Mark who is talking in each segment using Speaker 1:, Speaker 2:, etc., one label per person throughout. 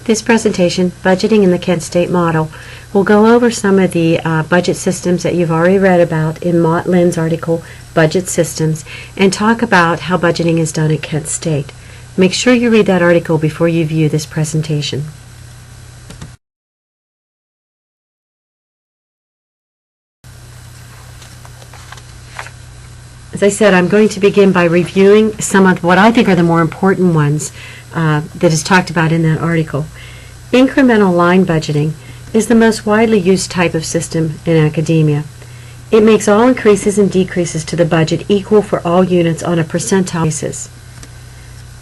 Speaker 1: This presentation, Budgeting in the Kent State Model, will go over some of the budget systems that you've already read about in Mott Lynn's article, Budget Systems, and talk about how budgeting is done at Kent State. Make sure you read that article before you view this presentation. As I said, I'm going to begin by reviewing some of what I think are the more important ones that is talked about in that article. Incremental line budgeting is the most widely used type of system in academia. It makes all increases and decreases to the budget equal for all units on a percentile basis.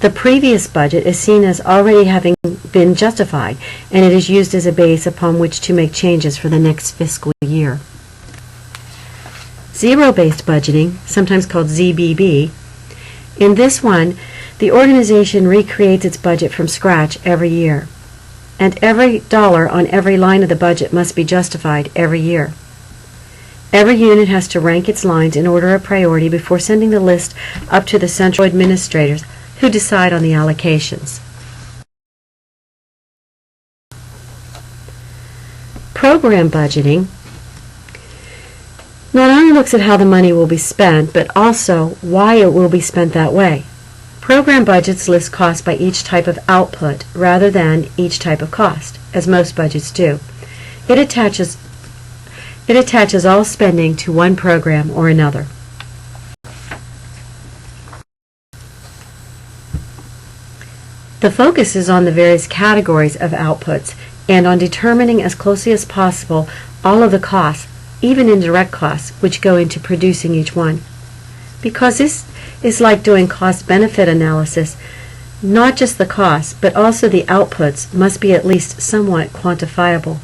Speaker 1: The previous budget is seen as already having been justified, and it is used as a base upon which to make changes for the next fiscal year. Zero-based budgeting, sometimes called ZBB, in this one, the organization recreates its budget from scratch every year, and every dollar on every line of the budget must be justified every year. Every unit has to rank its lines in order of priority before sending the list up to the central administrators who decide on the allocations. Program budgeting not only looks at how the money will be spent, but also why it will be spent that way. Program budgets list costs by each type of output rather than each type of cost, as most budgets do. It attaches all spending to one program or another. The focus is on the various categories of outputs and on determining as closely as possible all of the costs, even indirect costs, which go into producing each one. Because this is like doing cost-benefit analysis, not just the costs, but also the outputs must be at least somewhat quantifiable.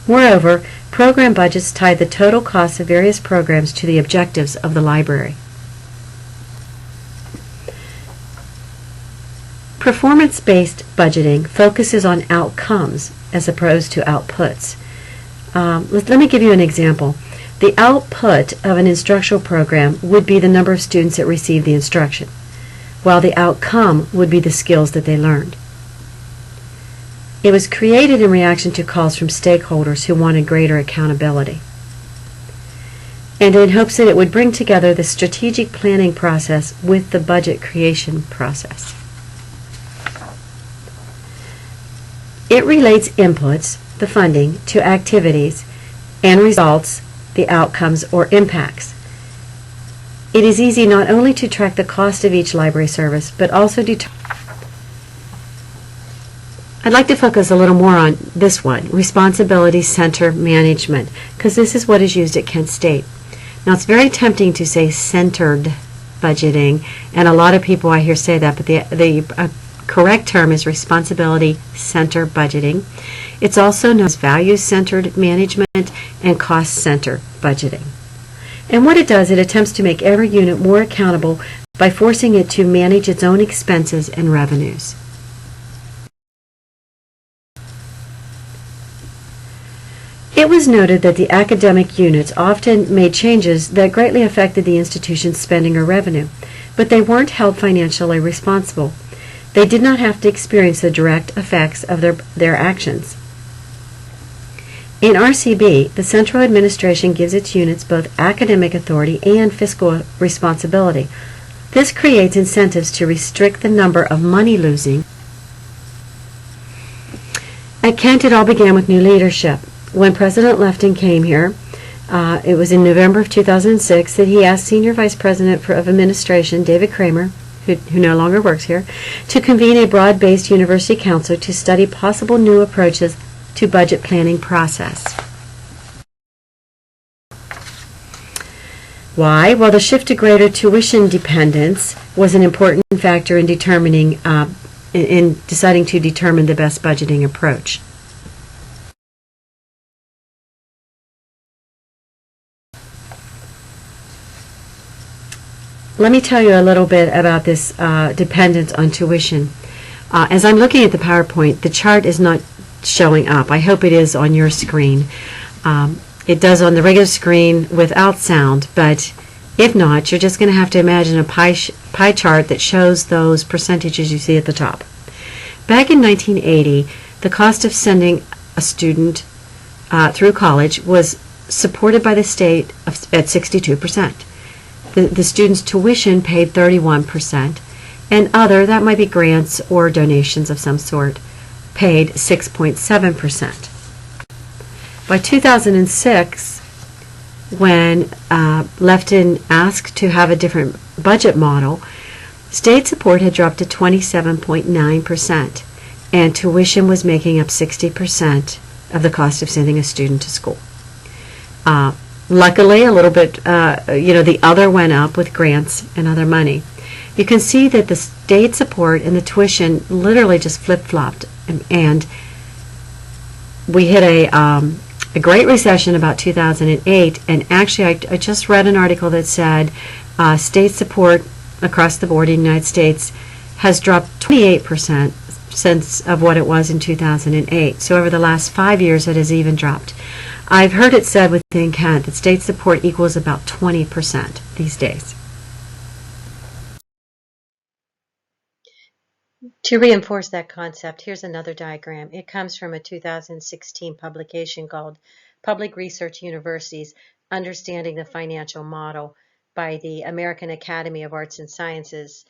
Speaker 1: Moreover, program budgets tie the total costs of various programs to the objectives of the library. Performance-based budgeting focuses on outcomes as opposed to outputs. Let me give you an example. The output of an instructional program would be the number of students that receive the instruction, while the outcome would be the skills that they learned. It was created in reaction to calls from stakeholders who wanted greater accountability, and in hopes that it would bring together the strategic planning process with the budget creation process. It relates inputs, the funding, to activities and results, the outcomes or impacts. It is easy not only to track the cost of each library service, but also I'd like to focus a little more on this one, responsibility center management, because this is what is used at Kent State. Now, it's very tempting to say centered budgeting, and a lot of people I hear say that, but the correct term is responsibility center budgeting. It's also known as value-centered management and cost-center budgeting. And what it does, it attempts to make every unit more accountable by forcing it to manage its own expenses and revenues. It was noted that the academic units often made changes that greatly affected the institution's spending or revenue, but they weren't held financially responsible. They did not have to experience the direct effects of their actions. In RCB, the central administration gives its units both academic authority and fiscal responsibility. This creates incentives to restrict the number of money losing. At Kent, it all began with new leadership. When President Lefton came here, it was in November of 2006 that he asked Senior Vice President of Administration, David Kramer, who no longer works here, to convene a broad-based university council to study possible new approaches to budget planning process. Why? Well, the shift to greater tuition dependence was an important factor in deciding to determine the best budgeting approach. Let me tell you a little bit about this dependence on tuition. As I'm looking at the PowerPoint, the chart is not showing up. I hope it is on your screen. It does on the regular screen without sound, but if not, you're just going to have to imagine a pie chart that shows those percentages you see at the top. Back in 1980, the cost of sending a student through college was supported by the state at 62%. The student's tuition paid 31%, and other, that might be grants or donations of some sort, paid 6.7%. By 2006, when Lefton asked to have a different budget model, state support had dropped to 27.9%, and tuition was making up 60% of the cost of sending a student to school. Luckily, a little bit, the other went up with grants and other money. You can see that the state support and the tuition literally just flip-flopped, and we hit a Great Recession about 2008, and actually I just read an article that said state support across the board in the United States has dropped 28% since of what it was in 2008. So over the last 5 years it has even dropped. I've heard it said within Kent that state support equals about 20% these days.
Speaker 2: To reinforce that concept, here's another diagram. It comes from a 2016 publication called Public Research Universities, Understanding the Financial Model by the American Academy of Arts and Sciences.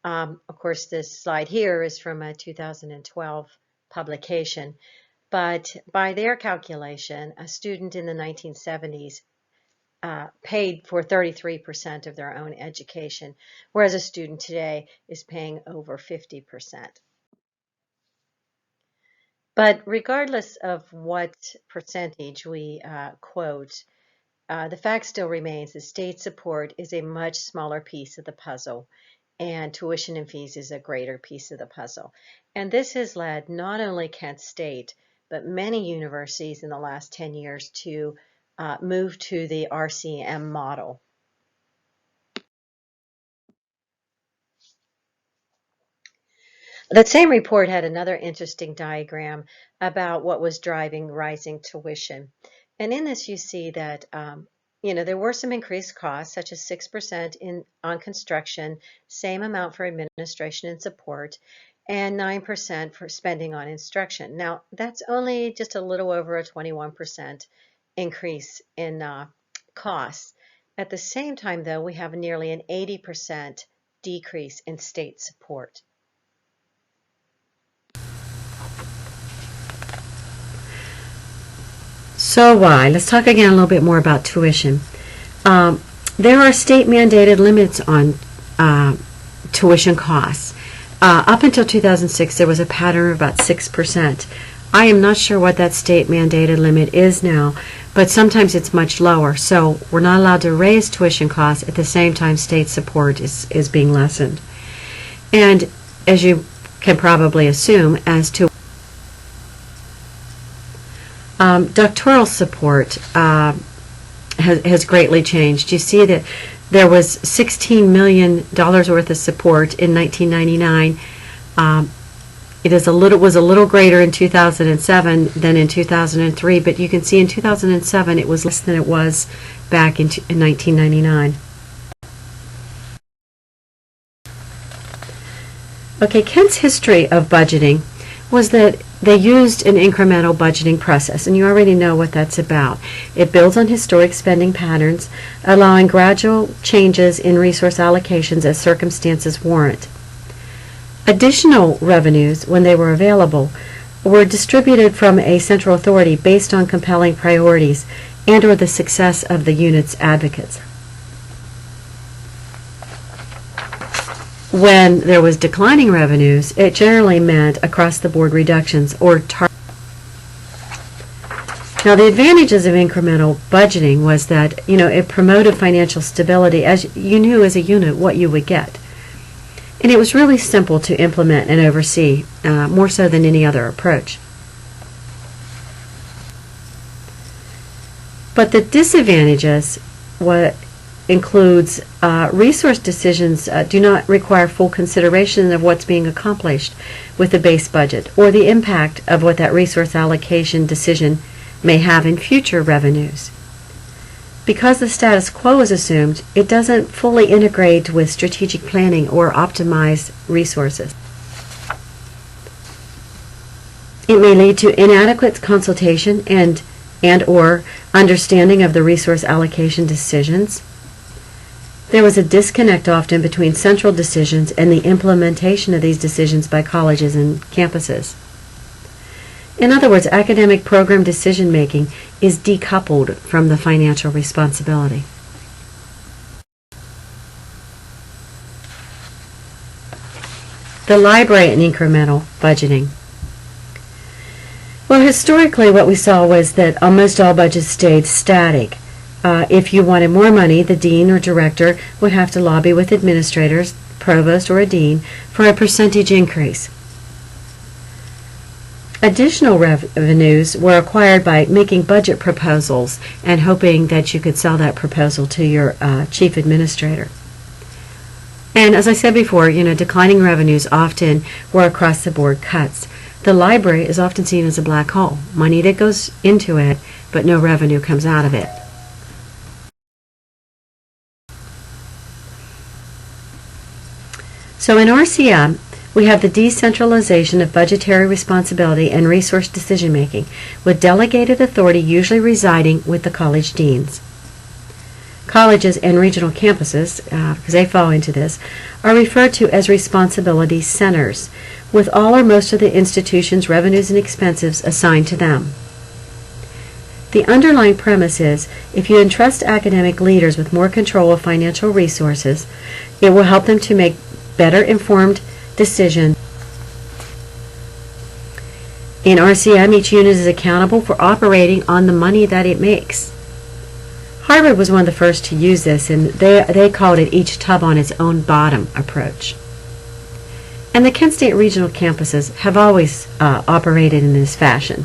Speaker 2: Of course, this slide here is from a 2012 publication. But by their calculation, a student in the 1970s paid for 33% of their own education, whereas a student today is paying over 50%. But regardless of what percentage we quote, the fact still remains that state support is a much smaller piece of the puzzle, and tuition and fees is a greater piece of the puzzle. And this has led not only Kent State, but many universities in the last 10 years to move to the RCM model. That same report had another interesting diagram about what was driving rising tuition. And in this you see that there were some increased costs, such as 6% on construction, same amount for administration and support, and 9% for spending on instruction. Now, that's only just a little over a 21% increase in costs. At the same time, though, we have nearly an 80% decrease in state support.
Speaker 1: So why? Let's talk again a little bit more about tuition. There are state-mandated limits on tuition costs. Up until 2006, there was a pattern of about 6%. I am not sure what that state-mandated limit is now, but sometimes it's much lower. So we're not allowed to raise tuition costs at the same time state support is being lessened. And as you can probably assume, as to doctoral support has greatly changed. You see that there was $16 million worth of support in 1999. It was a little greater in 2007 than in 2003, but you can see in 2007 it was less than it was back in 1999. Okay, Kent's history of budgeting was that they used an incremental budgeting process, and you already know what that's about. It builds on historic spending patterns, allowing gradual changes in resource allocations as circumstances warrant. Additional revenues, when they were available, were distributed from a central authority based on compelling priorities and or the success of the unit's advocates. When there was declining revenues, it generally meant across-the-board reductions or Now, the advantages of incremental budgeting was that, it promoted financial stability as you knew as a unit what you would get. And it was really simple to implement and oversee, more so than any other approach. But the disadvantages, what includes resource decisions do not require full consideration of what's being accomplished with the base budget or the impact of what that resource allocation decision may have in future revenues. Because the status quo is assumed, it doesn't fully integrate with strategic planning or optimize resources. It may lead to inadequate consultation and or understanding of the resource allocation decisions. There was a disconnect often between central decisions and the implementation of these decisions by colleges and campuses. In other words, academic program decision-making is decoupled from the financial responsibility. The library and incremental budgeting. Well, historically what we saw was that almost all budgets stayed static. If you wanted more money, the dean or director would have to lobby with administrators, provost or a dean, for a percentage increase. Additional revenues were acquired by making budget proposals and hoping that you could sell that proposal to your chief administrator. And as I said before, declining revenues often were across-the-board cuts. The library is often seen as a black hole, money that goes into it, but no revenue comes out of it. So in RCM, we have the decentralization of budgetary responsibility and resource decision-making, with delegated authority usually residing with the college deans. Colleges and regional campuses, because they fall into this, are referred to as responsibility centers, with all or most of the institution's revenues and expenses assigned to them. The underlying premise is, if you entrust academic leaders with more control of financial resources, it will help them to make better informed decisions. In RCM, each unit is accountable for operating on the money that it makes. Harvard was one of the first to use this, and they called it each tub on its own bottom approach. And the Kent State regional campuses have always operated in this fashion.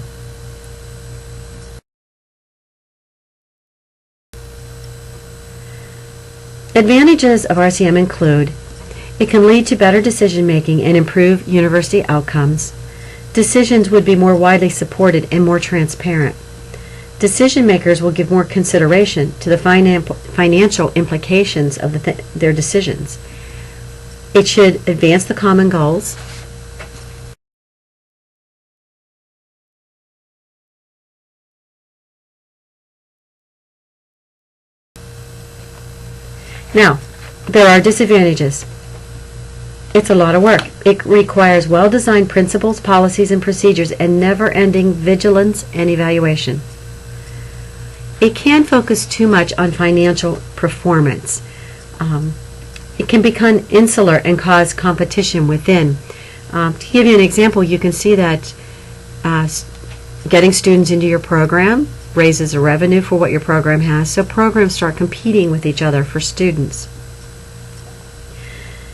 Speaker 1: Advantages of RCM include: it can lead to better decision-making and improve university outcomes. Decisions would be more widely supported and more transparent. Decision-makers will give more consideration to the financial implications of their decisions. It should advance the common goals. Now, there are disadvantages. It's a lot of work. It requires well-designed principles, policies, and procedures, and never-ending vigilance and evaluation. It can focus too much on financial performance. It can become insular and cause competition within. To give you an example, you can see that getting students into your program raises the revenue for what your program has, so programs start competing with each other for students.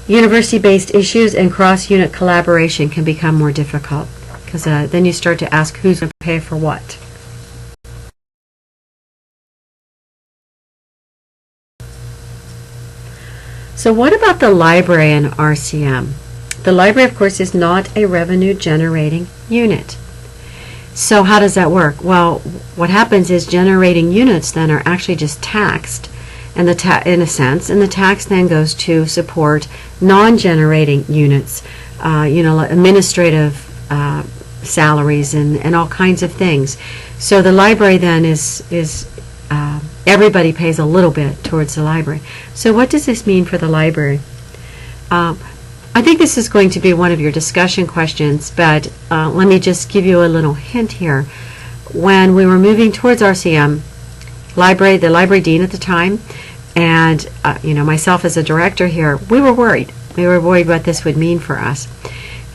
Speaker 1: University-based issues and cross-unit collaboration can become more difficult, because then you start to ask who's going to pay for what. So what about the library and RCM? The library, of course, is not a revenue-generating unit. So how does that work? Well, what happens is generating units then are actually just taxed, and in a sense, and the tax then goes to support non-generating units, administrative salaries and all kinds of things. So the library then is everybody pays a little bit towards the library. So what does this mean for the library? I think this is going to be one of your discussion questions, but let me just give you a little hint here. When we were moving towards RCM, the library dean at the time, and myself as a director here, we were worried. We were worried what this would mean for us.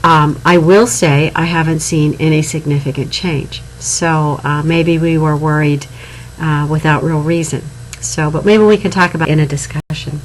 Speaker 1: I will say I haven't seen any significant change. So maybe we were worried without real reason. But maybe we can talk about it in a discussion.